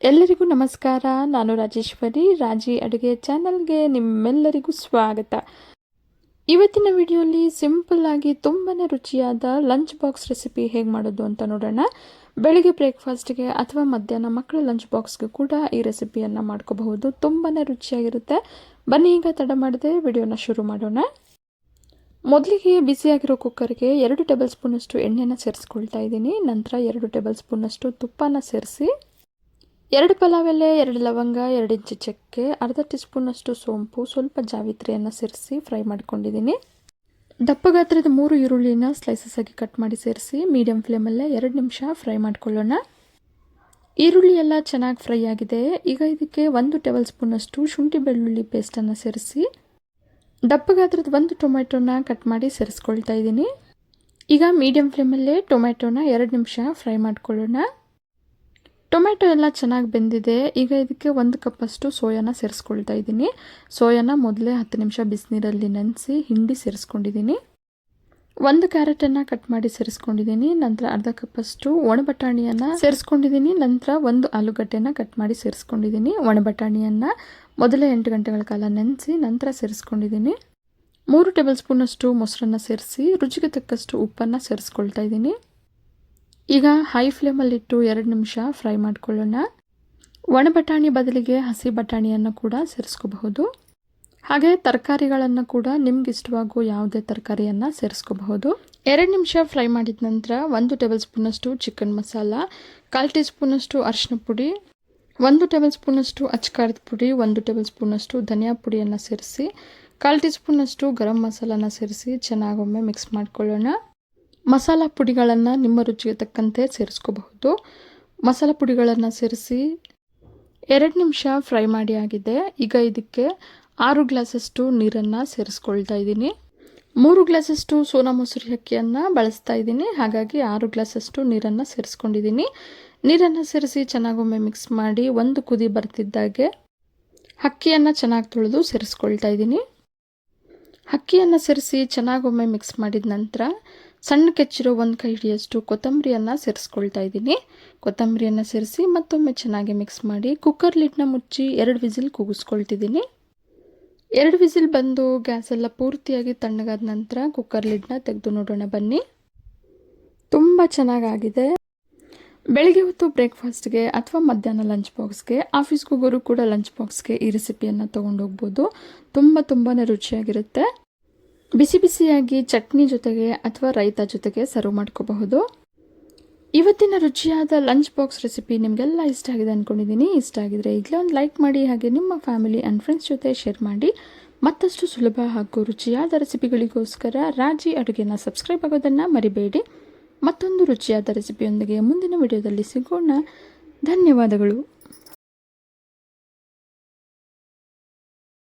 ಎಲ್ಲರಿಗೂ ನಮಸ್ಕಾರ. ನಾನು ರಾಜೇಶ್ವರಿ, ರಾಜಿ ಅಡುಗೆ ಚಾನಲ್ಗೆ ನಿಮ್ಮೆಲ್ಲರಿಗೂ ಸ್ವಾಗತ. ಇವತ್ತಿನ ವಿಡಿಯೋಲಿ ಸಿಂಪಲ್ ಆಗಿ ತುಂಬಾ ರುಚಿಯಾದ ಲಂಚ್ ಬಾಕ್ಸ್ ರೆಸಿಪಿ ಹೇಗೆ ಮಾಡೋದು ಅಂತ ನೋಡೋಣ. ಬೆಳಿಗ್ಗೆ ಬ್ರೇಕ್ಫಾಸ್ಟ್ಗೆ ಅಥವಾ ಮಧ್ಯಾಹ್ನ ಮಕ್ಕಳ ಲಂಚ್ ಬಾಕ್ಸ್ಗೆ ಕೂಡ ಈ ರೆಸಿಪಿಯನ್ನು ಮಾಡ್ಕೋಬಹುದು. ತುಂಬಾ ರುಚಿಯಾಗಿರುತ್ತೆ. ಬನ್ನಿ ಈಗ ತಡ ಮಾಡದೆ ವಿಡಿಯೋನ ಶುರು ಮಾಡೋಣ. ಮೊದಲಿಗೆ ಬಿಸಿಯಾಗಿರೋ ಕುಕ್ಕರ್ಗೆ 2 ಟೇಬಲ್ ಸ್ಪೂನಷ್ಟು ಎಣ್ಣೆನ ಸೇರಿಸ್ಕೊಳ್ತಾ ಇದ್ದೀನಿ. ನಂತರ 2 ಟೇಬಲ್ ಸ್ಪೂನಷ್ಟು ತುಪ್ಪನ ಸೇರಿಸಿ 2 ಪಲಾವ್ ಎಲೆ, 2 ಲವಂಗ, 2 ಇಂಚು ಚಕ್ಕೆ, ಅರ್ಧ ಟೀ ಸ್ಪೂನಷ್ಟು ಸೋಂಪು, ಸ್ವಲ್ಪ ಜಾವಿತ್ರಿಯನ್ನು ಸೇರಿಸಿ ಫ್ರೈ ಮಾಡ್ಕೊಂಡಿದ್ದೀನಿ. ದಪ್ಪ ಗಾತ್ರದ 3 ಈರುಳ್ಳಿನ ಸ್ಲೈಸಸ್ ಆಗಿ ಕಟ್ ಮಾಡಿ ಸೇರಿಸಿ ಮೀಡಿಯಂ ಫ್ಲೇಮಲ್ಲೇ 2 ನಿಮಿಷ ಫ್ರೈ ಮಾಡ್ಕೊಳ್ಳೋಣ. ಈರುಳ್ಳಿ ಎಲ್ಲ ಚೆನ್ನಾಗಿ ಫ್ರೈ ಆಗಿದೆ. ಈಗ ಇದಕ್ಕೆ 1 ಟೇಬಲ್ ಸ್ಪೂನಷ್ಟು ಶುಂಠಿ ಬೆಳ್ಳುಳ್ಳಿ ಪೇಸ್ಟನ್ನು ಸೇರಿಸಿ ದಪ್ಪ ಗಾತ್ರದ 1 ಟೊಮೆಟೊನ ಕಟ್ ಮಾಡಿ ಸೇರಿಸ್ಕೊಳ್ತಾ ಇದ್ದೀನಿ. ಈಗ ಮೀಡಿಯಂ ಫ್ಲೇಮಲ್ಲೇ ಟೊಮೆಟೊನ 2 ನಿಮಿಷ ಫ್ರೈ ಮಾಡ್ಕೊಳ್ಳೋಣ. ಟೊಮೆಟೊ ಎಲ್ಲ ಚೆನ್ನಾಗಿ ಬೆಂದಿದೆ. ಈಗ ಇದಕ್ಕೆ 1 ಕಪ್ಪಷ್ಟು ಸೋಯಾನ ಸೇರಿಸ್ಕೊಳ್ತಾ ಇದ್ದೀನಿ. ಸೋಯಾನ ಮೊದಲೇ 10 ನಿಮಿಷ ಬಿಸಿನೀರಲ್ಲಿ ನೆನೆಸಿ ಹಿಂಡಿ ಸೇರಿಸ್ಕೊಂಡಿದ್ದೀನಿ. 1 ಕ್ಯಾರೆಟನ್ನು ಕಟ್ ಮಾಡಿ ಸೇರಿಸ್ಕೊಂಡಿದ್ದೀನಿ. ನಂತರ ಅರ್ಧ ಕಪ್ಪಷ್ಟು ಒಣಬಟಾಣಿಯನ್ನು ಸೇರಿಸ್ಕೊಂಡಿದ್ದೀನಿ. ನಂತರ 1 ಆಲೂಗಡ್ಡೆನ ಕಟ್ ಮಾಡಿ ಸೇರಿಸ್ಕೊಂಡಿದ್ದೀನಿ. ಒಣಬಟಾಣಿಯನ್ನು ಮೊದಲೇ 8 ಗಂಟೆಗಳ ಕಾಲ ನೆನೆಸಿ ನಂತರ ಸೇರಿಸ್ಕೊಂಡಿದ್ದೀನಿ. 3 ಟೇಬಲ್ ಸ್ಪೂನಷ್ಟು ಮೊಸರನ್ನು ಸೇರಿಸಿ ರುಚಿಗೆ ತಕ್ಕಷ್ಟು ಉಪ್ಪನ್ನು ಸೇರಿಸ್ಕೊಳ್ತಾ ಇದ್ದೀನಿ. ಈಗ ಹೈ ಫ್ಲೇಮಲ್ಲಿಟ್ಟು 2 ನಿಮಿಷ ಫ್ರೈ ಮಾಡ್ಕೊಳ್ಳೋಣ. ಒಣ ಬಟಾಣಿ ಬದಲಿಗೆ ಹಸಿ ಬಟಾಣಿಯನ್ನು ಕೂಡ ಸೇರಿಸ್ಕೋಬಹುದು. ಹಾಗೆ ತರಕಾರಿಗಳನ್ನು ಕೂಡ ನಿಮ್ಗೆ ಇಷ್ಟವಾಗೋ ಯಾವುದೇ ತರಕಾರಿಯನ್ನು ಸೇರಿಸ್ಕೋಬಹುದು. 2 ನಿಮಿಷ ಫ್ರೈ ಮಾಡಿದ ನಂತರ 1 ಟೇಬಲ್ ಸ್ಪೂನಷ್ಟು ಚಿಕನ್ ಮಸಾಲ, 1/4 ಟೀ ಸ್ಪೂನಷ್ಟು ಅರಿಶಿನ ಪುಡಿ, 1 ಟೇಬಲ್ ಸ್ಪೂನಷ್ಟು ಅಚ್ಚಕಾರದ ಪುಡಿ, 1 ಟೇಬಲ್ ಸ್ಪೂನಷ್ಟು ಧನಿಯಾ ಪುಡಿಯನ್ನು ಸೇರಿಸಿ 1/4 ಟೀ ಸ್ಪೂನಷ್ಟು ಗರಂ ಮಸಾಲನ ಸೇರಿಸಿ ಚೆನ್ನಾಗೊಮ್ಮೆ ಮಿಕ್ಸ್ ಮಾಡ್ಕೊಳ್ಳೋಣ. ಮಸಾಲ ಪುಡಿಗಳನ್ನು ನಿಮ್ಮ ರುಚಿಗೆ ತಕ್ಕಂತೆ ಸೇರಿಸ್ಕೋಬಹುದು. ಮಸಾಲ ಪುಡಿಗಳನ್ನು ಸೇರಿಸಿ 2 ನಿಮಿಷ ಫ್ರೈ ಮಾಡಿ ಆಗಿದೆ. ಈಗ ಇದಕ್ಕೆ 6 ಗ್ಲಾಸಷ್ಟು ನೀರನ್ನು ಸೇರಿಸ್ಕೊಳ್ತಾ ಇದ್ದೀನಿ. 3 ಗ್ಲಾಸಷ್ಟು ಸೋನಾ ಮೊಸರು ಅಕ್ಕಿಯನ್ನು ಬಳಸ್ತಾ ಇದ್ದೀನಿ. ಹಾಗಾಗಿ 6 ಗ್ಲಾಸಷ್ಟು ನೀರನ್ನು ಸೇರಿಸ್ಕೊಂಡಿದ್ದೀನಿ. ನೀರನ್ನು ಸೇರಿಸಿ ಚೆನ್ನಾಗೊಮ್ಮೆ ಮಿಕ್ಸ್ ಮಾಡಿ 1 ಕುದಿ ಬರ್ತಿದ್ದಾಗೆ ಅಕ್ಕಿಯನ್ನು ಚೆನ್ನಾಗಿ ತೊಳೆದು ಸೇರಿಸ್ಕೊಳ್ತಾ ಇದ್ದೀನಿ. ಅಕ್ಕಿಯನ್ನು ಸೇರಿಸಿ ಚೆನ್ನಾಗೊಮ್ಮೆ ಮಿಕ್ಸ್ ಮಾಡಿದ ನಂತರ ಸಣ್ಣ ಕೆಚ್ಚಿರೋ 1 ಕೈ ಹಿಡಿಯಷ್ಟು ಕೊತ್ತಂಬರಿಯನ್ನು ಸೇರಿಸ್ಕೊಳ್ತಾ ಇದ್ದೀನಿ. ಕೊತ್ತಂಬರಿಯನ್ನು ಸೇರಿಸಿ ಮತ್ತೊಮ್ಮೆ ಚೆನ್ನಾಗಿ ಮಿಕ್ಸ್ ಮಾಡಿ ಕುಕ್ಕರ್ ಲಿಡ್ನ ಮುಚ್ಚಿ 2 ವಿಸಿಲ್ ಕೂಗಿಸ್ಕೊಳ್ತಿದ್ದೀನಿ. 2 ವಿಸಿಲ್ ಬಂದು ಗ್ಯಾಸ್ ಎಲ್ಲ ಪೂರ್ತಿಯಾಗಿ ತಣ್ಣಗಾದ ನಂತರ ಕುಕ್ಕರ್ ಲಿಡ್ನ ತೆಗೆದು ನೋಡೋಣ ಬನ್ನಿ. ತುಂಬ ಚೆನ್ನಾಗಾಗಿದೆ. ಬೆಳಗ್ಗೆ ಹೊತ್ತು ಬ್ರೇಕ್ಫಾಸ್ಟ್ಗೆ ಅಥವಾ ಮಧ್ಯಾಹ್ನ ಲಂಚ್ ಬಾಕ್ಸ್ಗೆ, ಆಫೀಸ್ಗೆ ಹೋಗೋರು ಕೂಡ ಲಂಚ್ ಬಾಕ್ಸ್ಗೆ ಈ ರೆಸಿಪಿಯನ್ನು ತೊಗೊಂಡು ಹೋಗ್ಬೋದು. ತುಂಬಾ ರುಚಿಯಾಗಿರುತ್ತೆ. ಬಿಸಿ ಬಿಸಿಯಾಗಿ ಚಟ್ನಿ ಜೊತೆಗೆ ಅಥವಾ ರೈತ ಜೊತೆಗೆ ಸರ್ವ್ ಮಾಡ್ಕೋಬಹುದು. ಇವತ್ತಿನ ರುಚಿಯಾದ ಲಂಚ್ ಬಾಕ್ಸ್ ರೆಸಿಪಿ ನಿಮಗೆಲ್ಲ ಇಷ್ಟ ಆಗಿದೆ ಅಂದ್ಕೊಂಡಿದ್ದೀನಿ. ಇಷ್ಟ ಆಗಿದ್ರೆ ಈಗಲೇ ಒಂದು ಲೈಕ್ ಮಾಡಿ, ಹಾಗೆ ನಿಮ್ಮ ಫ್ಯಾಮಿಲಿ ಆ್ಯಂಡ್ ಫ್ರೆಂಡ್ಸ್ ಜೊತೆ ಶೇರ್ ಮಾಡಿ. ಮತ್ತಷ್ಟು ಸುಲಭ ಹಾಗೂ ರುಚಿಯಾದ ರೆಸಿಪಿಗಳಿಗೋಸ್ಕರ ರಾಜಿ ಅಡುಗೆನ ಸಬ್ಸ್ಕ್ರೈಬ್ ಆಗೋದನ್ನು ಮರಿಬೇಡಿ. ಮತ್ತೊಂದು ರುಚಿಯಾದ ರೆಸಿಪಿಯೊಂದಿಗೆ ಮುಂದಿನ ವಿಡಿಯೋದಲ್ಲಿ ಸಿಗೋಣ. ಧನ್ಯವಾದಗಳು.